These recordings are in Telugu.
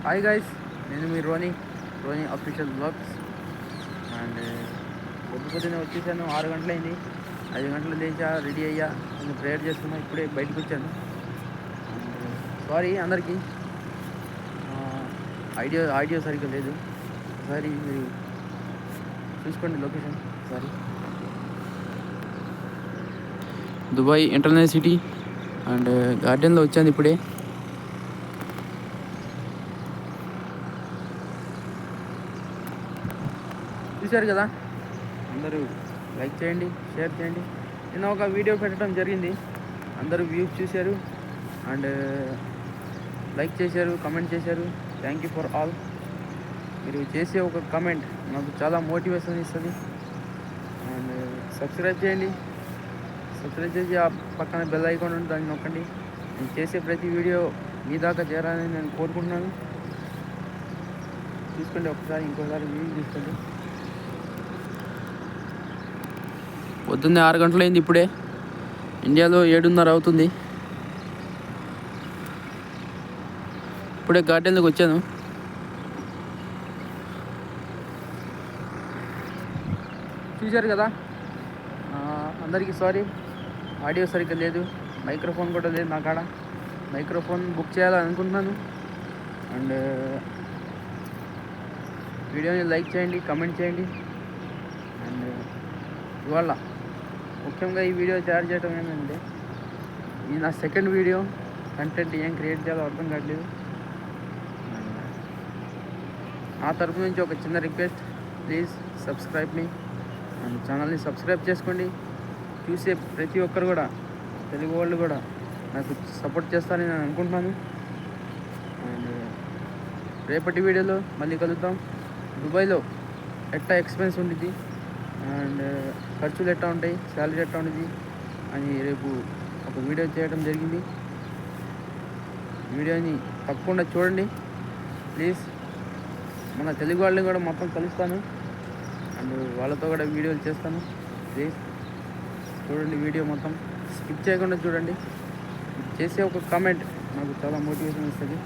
హాయ్ గైస్, నేను మీ రోనీ అఫీషియల్ బ్లాగ్స్. అండ్ పొద్దునే వచ్చేసాను. 6 గంటలైంది. 5 గంటలు లేచా, రెడీ అయ్యా, కొంచెం ప్రేయర్ చేసుకున్నా. ఇప్పుడే బయటకు వచ్చాను. సారీ అందరికీ, ఆడియో సరిగ్గా లేదు. ఒకసారి మీరు చూసుకోండి location. Sorry, Dubai international city and గార్డెన్లో వచ్చాను ఇప్పుడే. చూశారు కదా, అందరూ లైక్ చేయండి, షేర్ చేయండి. నేను ఒక వీడియో పెట్టడం జరిగింది, అందరూ వ్యూస్ చూశారు అండ్ లైక్ చేశారు, కమెంట్ చేశారు. Thank you for all. మీరు చేసే ఒక కమెంట్ నాకు చాలా మోటివేషన్ ఇస్తుంది. అండ్ సబ్స్క్రైబ్ చేయండి, సబ్స్క్రైబ్ చేసి ఆ పక్కన బెల్ ఐకాన్ ఉంటుంది, దాన్ని నొక్కండి. నేను చేసే ప్రతి వీడియో మీ దాకా చేరాలని నేను కోరుకుంటున్నాను. చూసుకోండి, ఒకసారి ఇంకోసారి వ్యూ చూసుకోండి. పొద్దున్నే 6 గంటలైంది. ఇప్పుడే ఇండియాలో 7:30 అవుతుంది. ఇప్పుడే గార్డెన్లోకి వచ్చాను. చూశారు కదా, అందరికీ సారీ, ఆడియో సరిగ్గా లేదు, మైక్రోఫోన్ కూడా లేదు నా కాడ. మైక్రోఫోన్ బుక్ చేయాలని అనుకుంటున్నాను. అండ్ వీడియోని లైక్ చేయండి, కమెంట్ చేయండి. అండ్ ఇవాళ ముఖ్యంగా ఈ వీడియో తయారు చేయడం ఏంటంటే, ఇది నా సెకండ్ వీడియో. కంటెంట్ ఏం క్రియేట్ చేయాలో అర్థం కావట్లేదు. నా తరపు నుంచి ఒక చిన్న request, please subscribe me and ఛానల్ని సబ్స్క్రైబ్ చేసుకోండి. చూసే ప్రతి ఒక్కరు కూడా, తెలుగు వాళ్ళు కూడా నాకు సపోర్ట్ చేస్తారని నేను అనుకుంటున్నాను. అండ్ రేపటి వీడియోలో మళ్ళీ కలుద్దాం. దుబాయ్లో ఎట్టా ఎక్స్పెన్స్ ఉంటుంది అండ్ ఖర్చులు ఎట్టా ఉంటాయి, శాలరీ ఎట్టా ఉంటుంది అని రేపు ఒక వీడియో చేయడం జరిగింది. వీడియోని తప్పకుండా చూడండి ప్లీజ్. మన తెలుగు వాళ్ళని కూడా మొత్తం కలుస్తాను అండ్ వాళ్ళతో కూడా వీడియోలు చేస్తాను. ప్లీజ్ చూడండి, వీడియో మొత్తం స్కిప్ చేయకుండా చూడండి. చేసే ఒక కామెంట్ నాకు చాలా మోటివేషన్ ఇస్తుంది.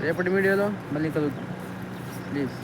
రేపటి వీడియోలో మళ్ళీ కలుద్దాం ప్లీజ్.